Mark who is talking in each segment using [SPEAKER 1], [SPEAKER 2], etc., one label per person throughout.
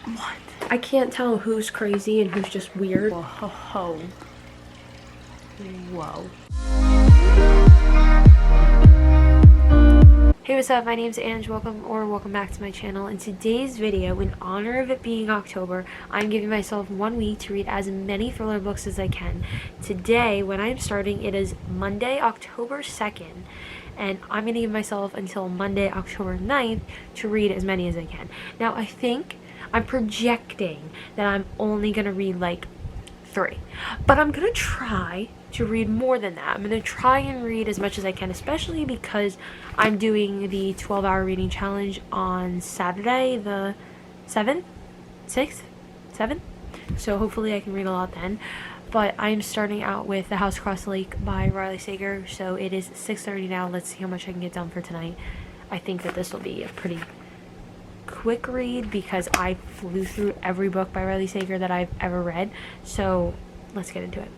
[SPEAKER 1] What? I can't tell who's crazy and who's just weird. Whoa. Whoa. Hey, what's up? My name's Ange. Welcome back to my channel. In today's video, in honor of it being October, I'm giving myself 1 week to read as many thriller books as I can. Today, when I'm starting, it is Monday, October 2nd, and I'm going to give myself until Monday, October 9th to read as many as I can. Now, I think I'm projecting that I'm only going to read like 3, but I'm going to try to read more than that. I'm going to try and read as much as I can, especially because I'm doing the 12-hour reading challenge on Saturday, the 7th, 6th, 7th. So hopefully I can read a lot then. But I'm starting out with The House Across the Lake by Riley Sager. So it is 6:30 now. Let's see how much I can get done for tonight. I think that this will be a pretty quick read because I flew through every book by Riley Sager that I've ever read. So let's get into it.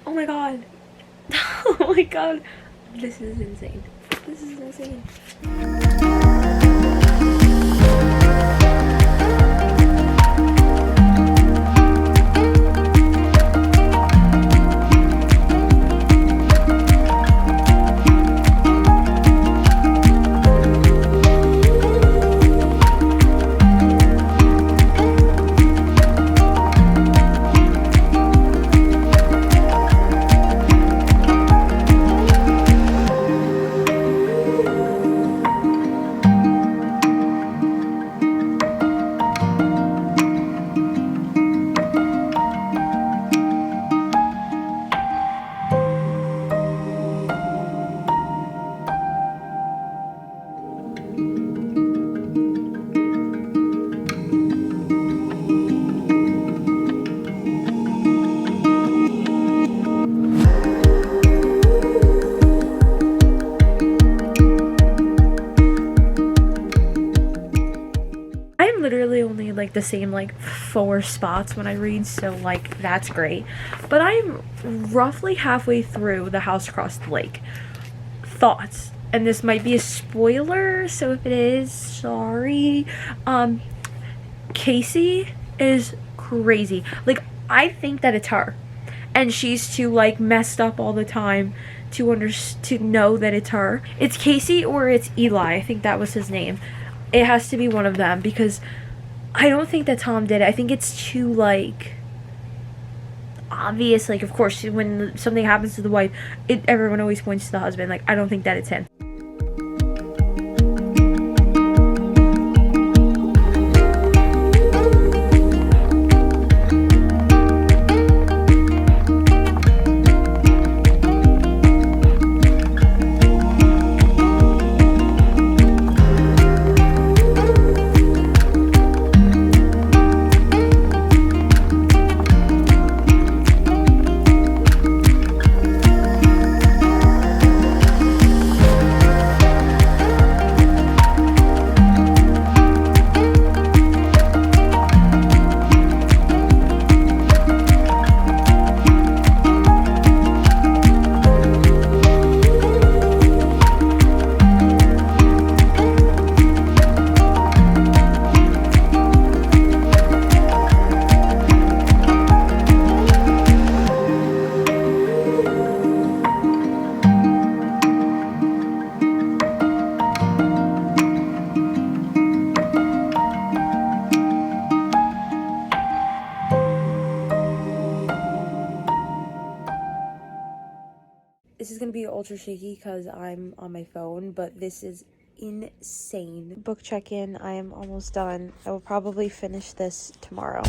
[SPEAKER 1] Oh my god. Oh my god. This is insane. This is insane. Literally only like the same like 4 spots when I read, so like that's great. But I'm roughly halfway through The House Across the Lake. Thoughts, and this might be a spoiler, so if it is, sorry. Casey is crazy. Like, I think that it's her, and she's too like messed up all the time to know that it's her. It's Casey or it's Eli. I think that was his name. It has to be one of them because I don't think that Tom did it. I think it's too, like, obvious. Like, of course, when something happens to the wife, everyone always points to the husband. Like, I don't think that it's him. This is going to be ultra shaky because I'm on my phone, but this is insane. Book check-in. I am almost done. I will probably finish this tomorrow.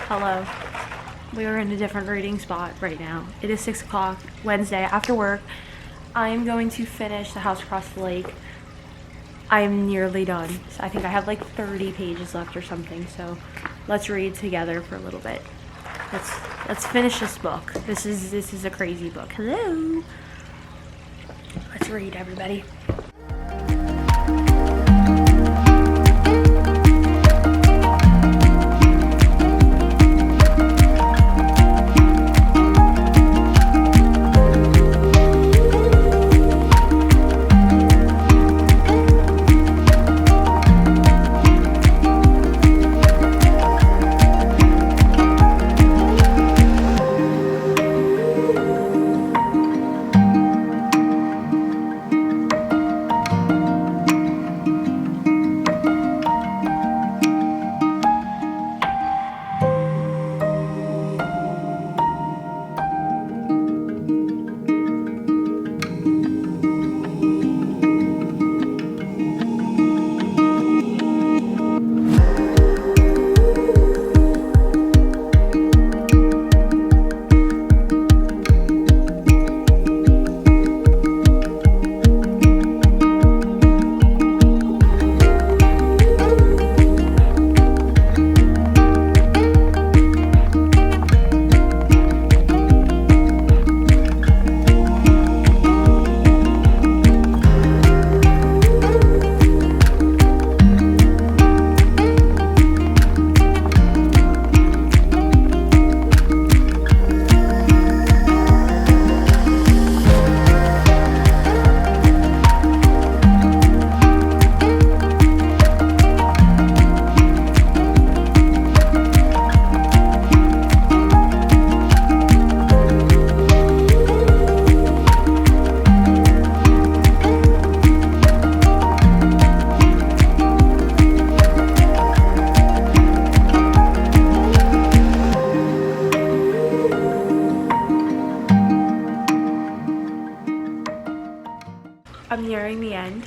[SPEAKER 1] Hello. We are in a different reading spot right now. It is 6 o'clock Wednesday after work. I am going to finish The House Across the Lake. I am nearly done. So I think I have like 30 pages left or something. So let's read together for a little bit. Let's finish this book. This is a crazy book. Hello. Let's read, everybody. I'm nearing the end,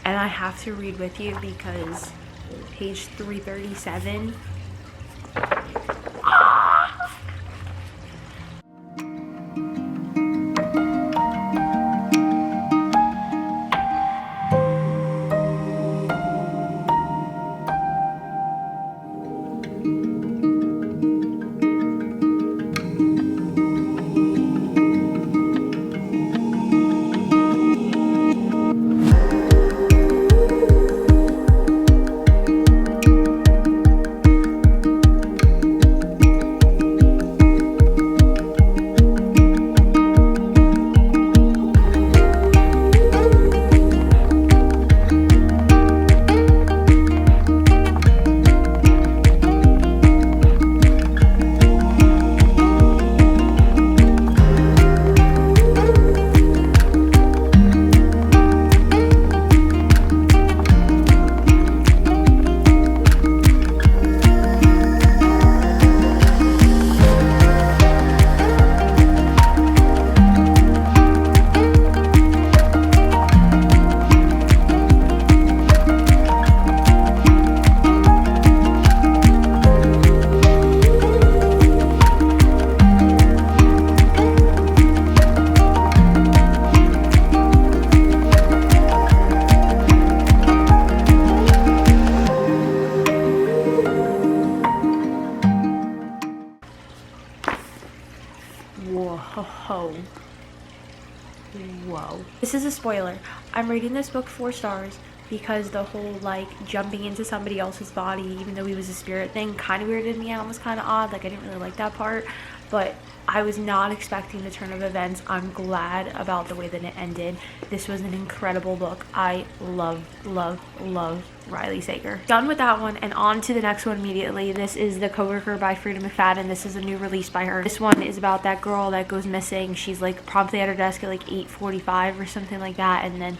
[SPEAKER 1] and I have to read with you because page 337. This is a spoiler. I'm rating this book 4 stars because the whole like jumping into somebody else's body even though he was a spirit thing kind of weirded me out and was kind of odd. Like I didn't really like that part, but I was not expecting the turn of events. I'm glad about the way that it ended. This was an incredible book. I love Riley Sager. Done with that one and on to the next one immediately. This is The Coworker by Frida McFadden. This is a new release by her. This one is about that girl that goes missing. She's like promptly at her desk at like 8:45 or something like that, and then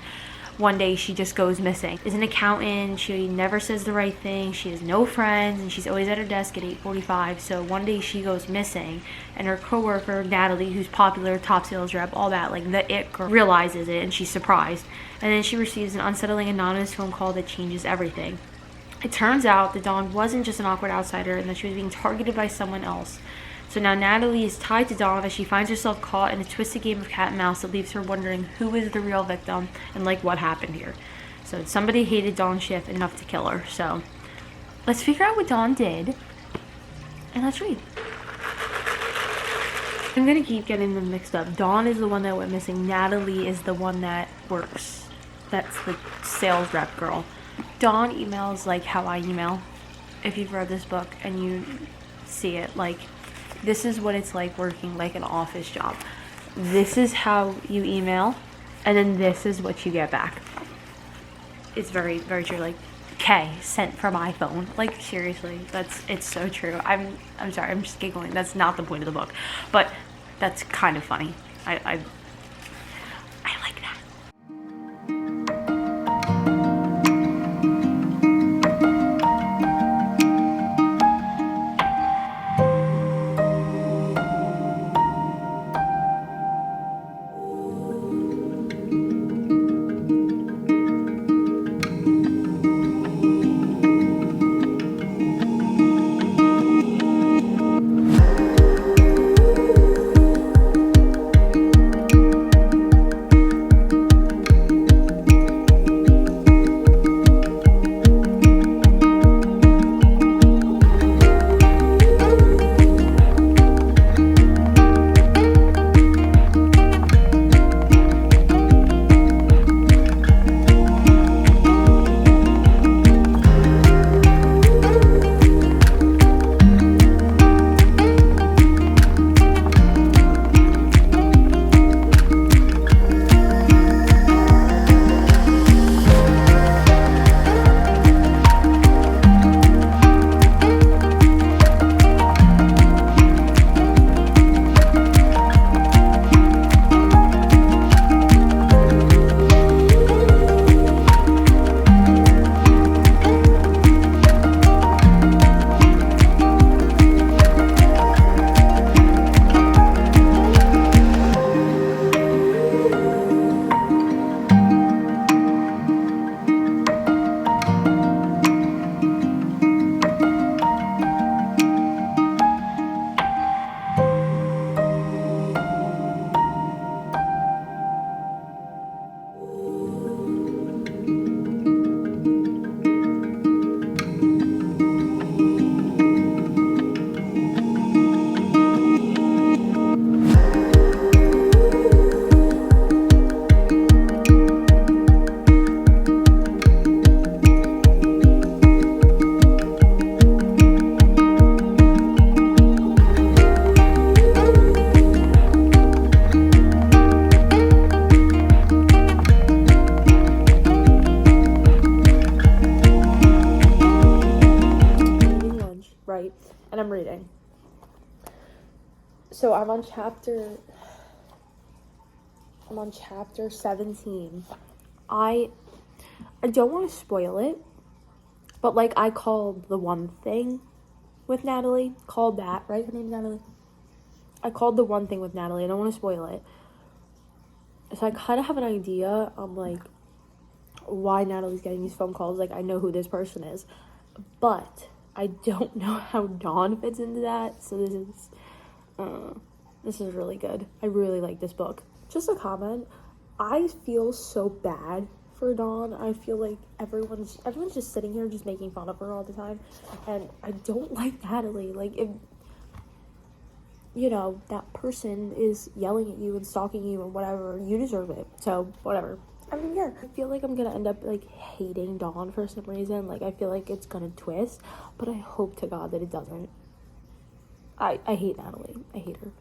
[SPEAKER 1] one day she just goes missing. Is an accountant, she never says the right thing, she has no friends, and she's always at her desk at 8:45. So one day she goes missing, and her coworker Natalie, who's popular, top sales rep, all that, like the it girl, realizes it, and she's surprised. And then she receives an unsettling anonymous phone call that changes everything. It turns out that Dawn wasn't just an awkward outsider, and that she was being targeted by someone else. So now Natalie is tied to Dawn as she finds herself caught in a twisted game of cat and mouse that leaves her wondering who is the real victim and like what happened here. So somebody hated Dawn Schiff enough to kill her. So let's figure out what Dawn did and let's read. I'm gonna keep getting them mixed up. Dawn is the one that went missing. Natalie is the one that works. That's the sales rep girl. Dawn emails like how I email. If you've read this book and you see it, like, this is what it's like working like an office job. This is how you email, and then this is what you get back. It's very true. Like, K sent from iPhone. Like, seriously, it's so true. I'm sorry, I'm just giggling. That's not the point of the book, but that's kind of funny. I like that. And I'm reading. So I'm on chapter 17. I don't want to spoil it, but like I called the one thing with Natalie. Called that, right? Her name's Natalie. I called the one thing with Natalie. I don't want to spoil it. So I kind of have an idea on like why Natalie's getting these phone calls. Like I know who this person is, but I don't know how Dawn fits into that. So this is really good. I really like this book. Just a comment. I feel so bad for Dawn. I feel like everyone's just sitting here just making fun of her all the time, and I don't like Natalie. Like you know, that person is yelling at you and stalking you and whatever, you deserve it. So, whatever. I don't care. I feel like I'm gonna end up, like, hating Dawn for some reason. Like, I feel like it's gonna twist, but I hope to God that it doesn't. I hate Natalie. I hate her.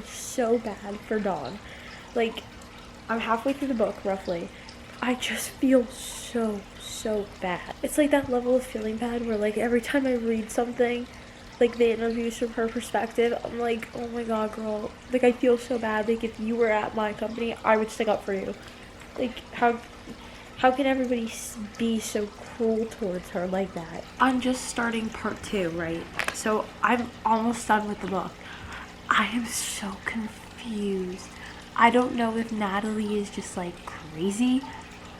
[SPEAKER 1] So bad for Dawn. Like, I'm halfway through the book, roughly. I just feel so bad. It's like that level of feeling bad where, like, every time I read something, like the interviews from her perspective, I'm like, oh my god, girl. Like, I feel so bad. Like, if you were at my company, I would stick up for you. Like, how can everybody be so cruel towards her like that? I'm just starting part 2, right? So I'm almost done with the book. I am so confused. I don't know if Natalie is just, like, crazy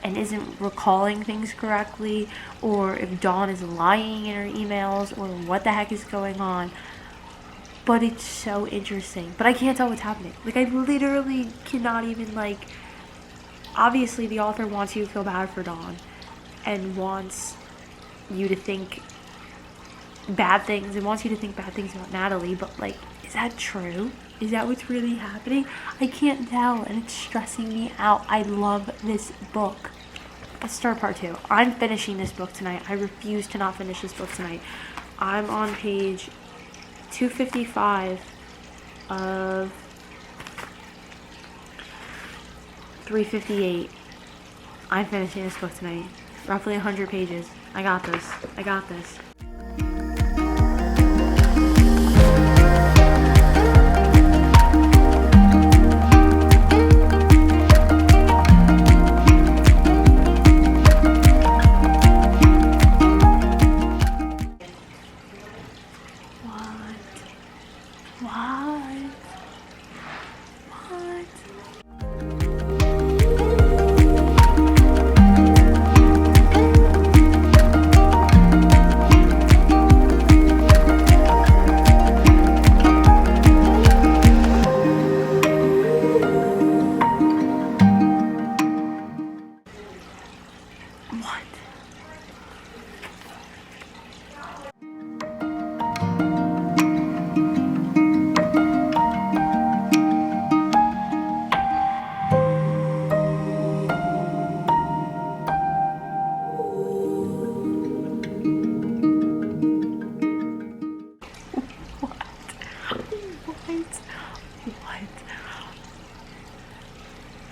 [SPEAKER 1] and isn't recalling things correctly, or if Dawn is lying in her emails, or what the heck is going on. But it's so interesting. But I can't tell what's happening. Like, I literally cannot even, like... Obviously, the author wants you to feel bad for Dawn and wants you to think bad things and wants you to think bad things about Natalie, but, like, is that true? Is that what's really happening? I can't tell, and it's stressing me out. I love this book. Let's start part 2. I'm finishing this book tonight. I refuse to not finish this book tonight. I'm on page 255 of 358. I'm finishing this book tonight. Roughly 100 pages. I got this. I got this.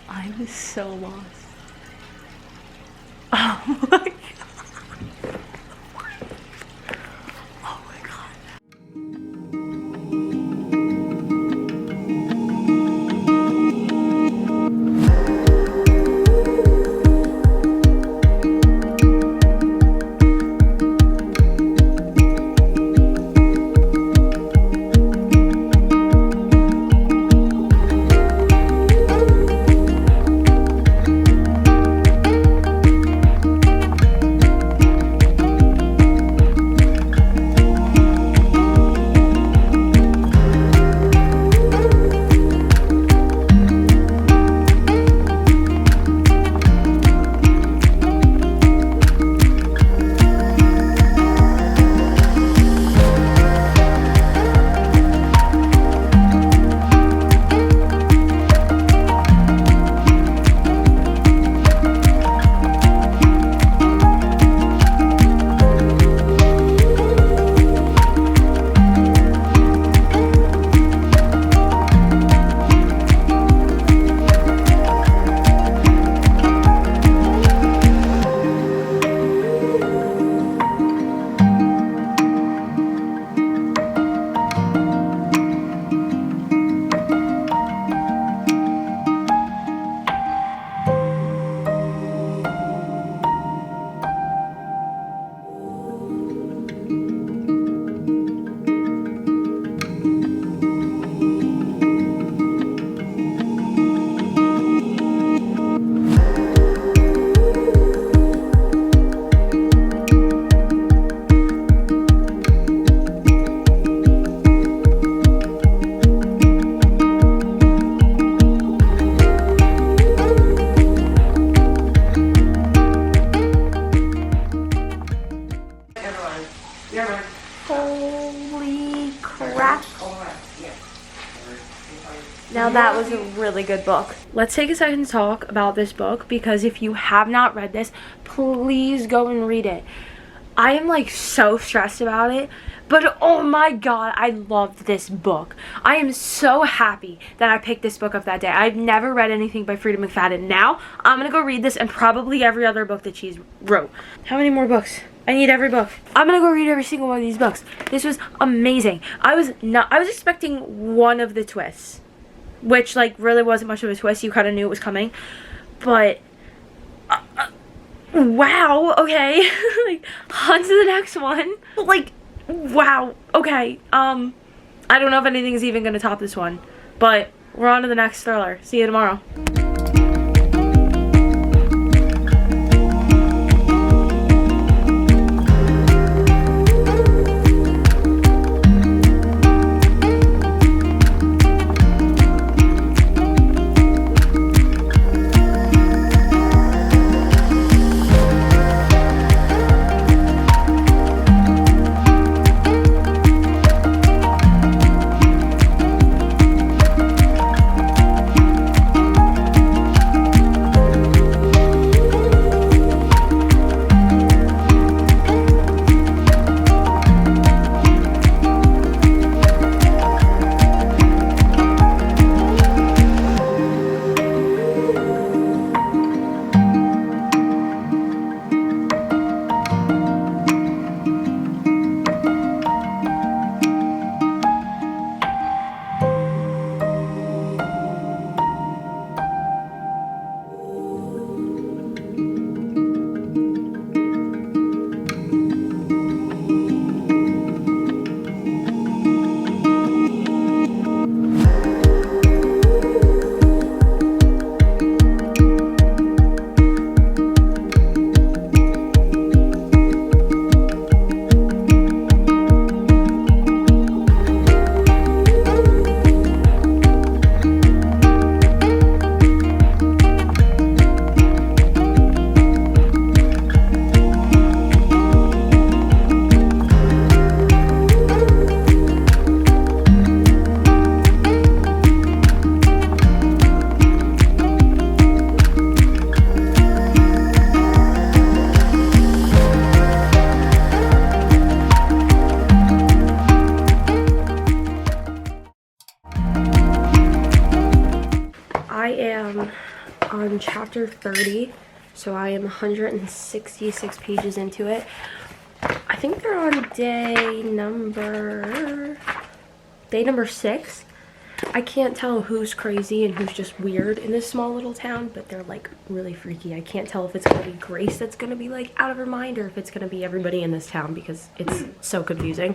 [SPEAKER 1] I was so lost. Oh my god. Oh my god. wrap. Now that was a really good book. Let's take a second to talk about this book, because if you have not read this, please go and read it. I am like so stressed about it, but oh my god, I loved this book. I am so happy that I picked this book up that day. I've never read anything by Frida McFadden. Now I'm gonna go read this and probably every other book that she's wrote. How many more books? I need every book. I'm gonna go read every single one of these books. This was amazing. I was expecting one of the twists, which like really wasn't much of a twist. You kind of knew it was coming, but wow, okay. Like, on to the next one. Like, wow, okay. I don't know if anything's even gonna top this one, but we're on to the next thriller. See you tomorrow. I am on chapter 30, so I am 166 pages into it. I think they're on day number 6. I can't tell who's crazy and who's just weird in this small little town, but they're like really freaky. I can't tell if it's gonna be Grace that's gonna be like out of her mind, or if it's gonna be everybody in this town, because it's so confusing.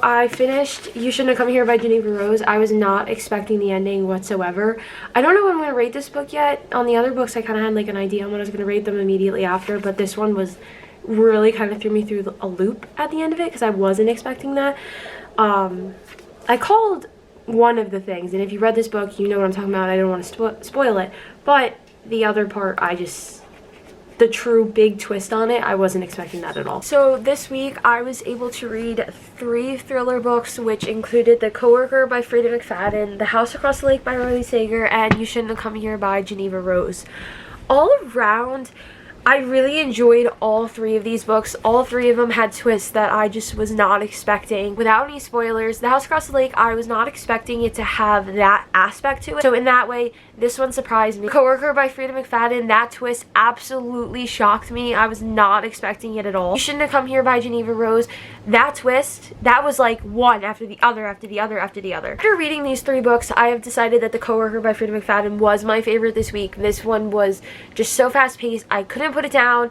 [SPEAKER 1] I finished You Shouldn't Have Come Here by Geneva Rose. I was not expecting the ending whatsoever. I don't know when I'm going to rate this book yet. On the other books, I kind of had like an idea on when I was going to rate them immediately after, but this one was really kind of threw me through a loop at the end of it, because I wasn't expecting that. I called one of the things, and if you read this book, you know what I'm talking about. I don't want to spoil it, but the other part, I just the true big twist on it. I wasn't expecting that at all. So this week I was able to read 3 thriller books, which included The Coworker by Frida McFadden, The House Across the Lake by Riley Sager, and You Shouldn't Have Come Here by Geneva Rose. All around, I really enjoyed all 3 of these books. All 3 of them had twists that I just was not expecting. Without any spoilers, The House Across the Lake, I was not expecting it to have that aspect to it. So in that way, this one surprised me. Coworker by Frida McFadden, that twist absolutely shocked me. I was not expecting it at all. You Shouldn't Have Come Here by Geneva Rose, that twist, that was like one after the other, after the other, after the other. After reading these 3 books, I have decided that The Coworker by Frida McFadden was my favorite this week. This one was just so fast-paced. I couldn't put it down.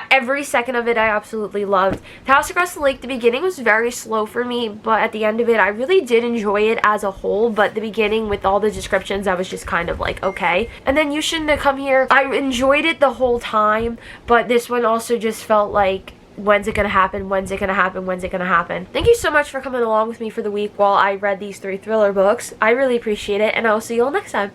[SPEAKER 1] Every second of it I absolutely loved. The House Across the Lake, the beginning was very slow for me, but at the end of it I really did enjoy it as a whole, but the beginning with all the descriptions I was just kind of like, okay. And then You Shouldn't Have Come Here, I enjoyed it the whole time, but this one also just felt like, when's it gonna happen, when's it gonna happen, when's it gonna happen. Thank you so much for coming along with me for the week while I read these 3 thriller books. I really appreciate it, and I'll see you all next time.